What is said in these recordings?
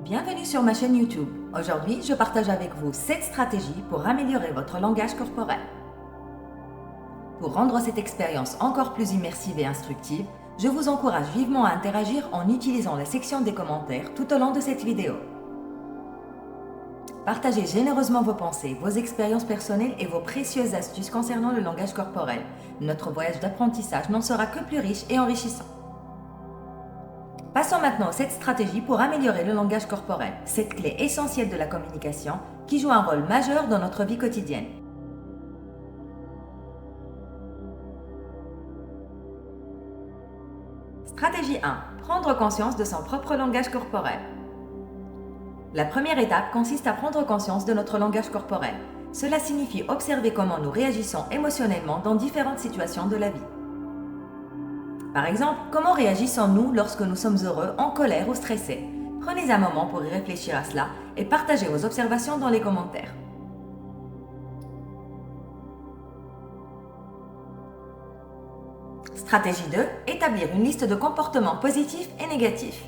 Bienvenue sur ma chaîne YouTube. Aujourd'hui, je partage avec vous 7 stratégies pour améliorer votre langage corporel. Pour rendre cette expérience encore plus immersive et instructive, je vous encourage vivement à interagir en utilisant la section des commentaires tout au long de cette vidéo. Partagez généreusement vos pensées, vos expériences personnelles et vos précieuses astuces concernant le langage corporel. Notre voyage d'apprentissage n'en sera que plus riche et enrichissant. Passons maintenant aux 7 stratégies pour améliorer le langage corporel, cette clé essentielle de la communication qui joue un rôle majeur dans notre vie quotidienne. Stratégie 1. Prendre conscience de son propre langage corporel. La première étape consiste à prendre conscience de notre langage corporel. Cela signifie observer comment nous réagissons émotionnellement dans différentes situations de la vie. Par exemple, comment réagissons-nous lorsque nous sommes heureux, en colère ou stressés? Prenez un moment pour y réfléchir à cela et partagez vos observations dans les commentaires. Stratégie 2. Établir une liste de comportements positifs et négatifs.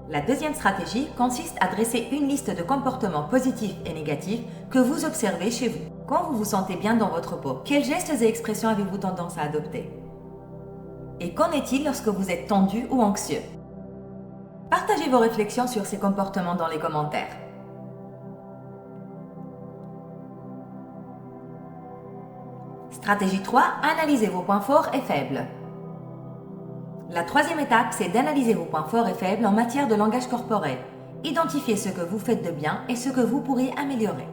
La deuxième stratégie consiste à dresser une liste de comportements positifs et négatifs que vous observez chez vous. Quand vous vous sentez bien dans votre peau, quels gestes et expressions avez-vous tendance à adopter? Et qu'en est-il lorsque vous êtes tendu ou anxieux? Partagez vos réflexions sur ces comportements dans les commentaires. Stratégie 3. Analysez vos points forts et faibles. La troisième étape, c'est d'analyser vos points forts et faibles en matière de langage corporel. Identifiez ce que vous faites de bien et ce que vous pourriez améliorer.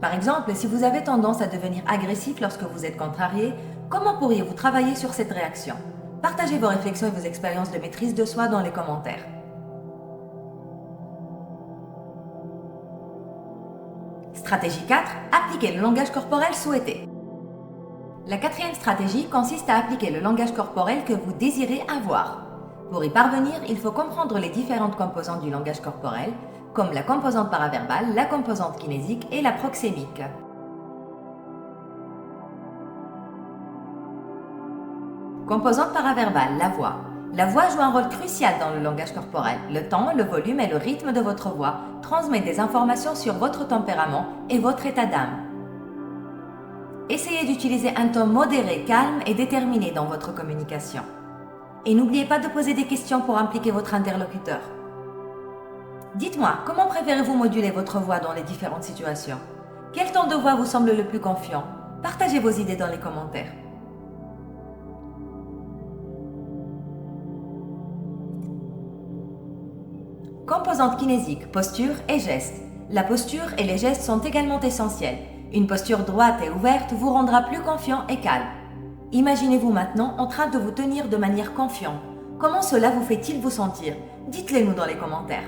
Par exemple, si vous avez tendance à devenir agressif lorsque vous êtes contrarié, comment pourriez-vous travailler sur cette réaction? Partagez vos réflexions et vos expériences de maîtrise de soi dans les commentaires. Stratégie 4. Appliquez le langage corporel souhaité. La quatrième stratégie consiste à appliquer le langage corporel que vous désirez avoir. Pour y parvenir, il faut comprendre les différentes composantes du langage corporel, comme la composante paraverbale, la composante kinésique et la proxémique. Composante paraverbale, la voix. La voix joue un rôle crucial dans le langage corporel. Le ton, le volume et le rythme de votre voix transmettent des informations sur votre tempérament et votre état d'âme. Essayez d'utiliser un ton modéré, calme et déterminé dans votre communication. Et n'oubliez pas de poser des questions pour impliquer votre interlocuteur. Dites-moi, comment préférez-vous moduler votre voix dans les différentes situations? Quel ton de voix vous semble le plus confiant? Partagez vos idées dans les commentaires. Composante kinésique, posture et gestes. La posture et les gestes sont également essentiels. Une posture droite et ouverte vous rendra plus confiant et calme. Imaginez-vous maintenant en train de vous tenir de manière confiante. Comment cela vous fait-il vous sentir? Dites-les nous dans les commentaires.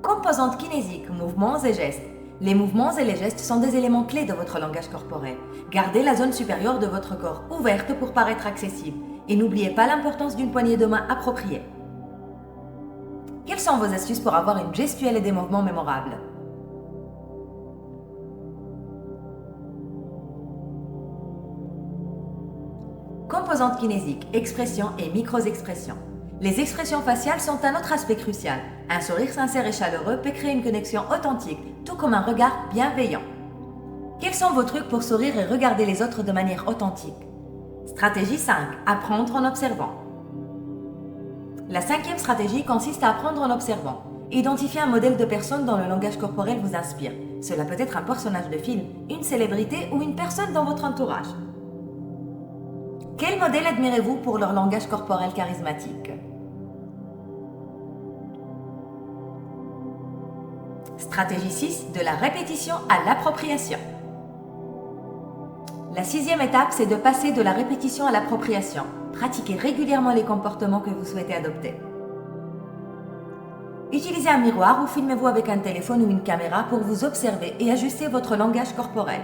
Composante kinésique, mouvements et gestes. Les mouvements et les gestes sont des éléments clés de votre langage corporel. Gardez la zone supérieure de votre corps ouverte pour paraître accessible. Et n'oubliez pas l'importance d'une poignée de main appropriée. Quelles sont vos astuces pour avoir une gestuelle et des mouvements mémorables? Composante kinésique, expressions et micro-expressions. Les expressions faciales sont un autre aspect crucial. Un sourire sincère et chaleureux peut créer une connexion authentique, tout comme un regard bienveillant. Quels sont vos trucs pour sourire et regarder les autres de manière authentique? Stratégie 5. Apprendre en observant. La cinquième stratégie consiste à apprendre en observant. Identifiez un modèle de personne dont le langage corporel vous inspire. Cela peut être un personnage de film, une célébrité ou une personne dans votre entourage. Quel modèle admirez-vous pour leur langage corporel charismatique? Stratégie 6, de la répétition à l'appropriation. La sixième étape, c'est de passer de la répétition à l'appropriation. Pratiquez régulièrement les comportements que vous souhaitez adopter. Utilisez un miroir ou filmez-vous avec un téléphone ou une caméra pour vous observer et ajuster votre langage corporel.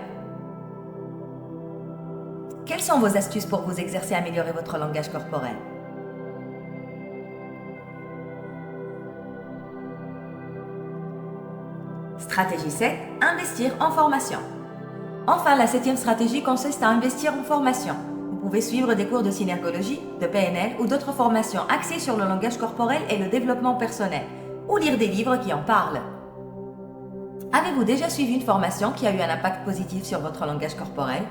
Quelles sont vos astuces pour vous exercer à améliorer votre langage corporel? Stratégie 7. Investir en formation. Enfin, la septième stratégie consiste à investir en formation. Vous pouvez suivre des cours de synergologie, de PNL ou d'autres formations axées sur le langage corporel et le développement personnel. ou lire des livres qui en parlent. Avez-vous déjà suivi une formation qui a eu un impact positif sur votre langage corporel?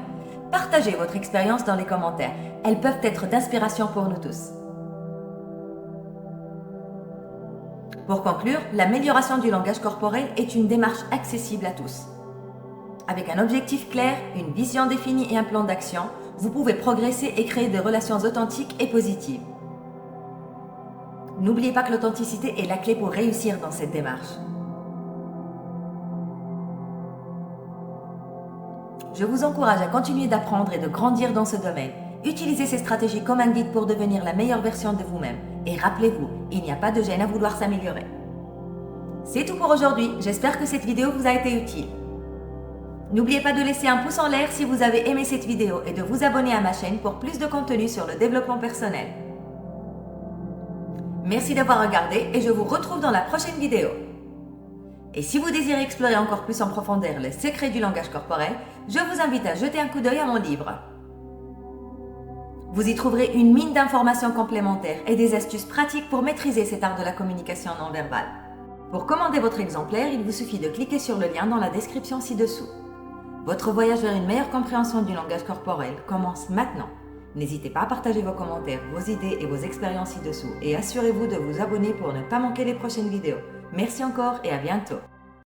Partagez votre expérience dans les commentaires. Elles peuvent être d'inspiration pour nous tous. Pour conclure, l'amélioration du langage corporel est une démarche accessible à tous. Avec un objectif clair, une vision définie et un plan d'action, vous pouvez progresser et créer des relations authentiques et positives. N'oubliez pas que l'authenticité est la clé pour réussir dans cette démarche. Je vous encourage à continuer d'apprendre et de grandir dans ce domaine. Utilisez ces stratégies comme un guide pour devenir la meilleure version de vous-même. Et rappelez-vous, il n'y a pas de gêne à vouloir s'améliorer. C'est tout pour aujourd'hui, j'espère que cette vidéo vous a été utile. N'oubliez pas de laisser un pouce en l'air si vous avez aimé cette vidéo et de vous abonner à ma chaîne pour plus de contenu sur le développement personnel. Merci d'avoir regardé et je vous retrouve dans la prochaine vidéo. Et si vous désirez explorer encore plus en profondeur les secrets du langage corporel, je vous invite à jeter un coup d'œil à mon livre. Vous y trouverez une mine d'informations complémentaires et des astuces pratiques pour maîtriser cet art de la communication non verbale. Pour commander votre exemplaire, il vous suffit de cliquer sur le lien dans la description ci-dessous. Votre voyage vers une meilleure compréhension du langage corporel commence maintenant. N'hésitez pas à partager vos commentaires, vos idées et vos expériences ci-dessous et assurez-vous de vous abonner pour ne pas manquer les prochaines vidéos. Merci encore et à bientôt.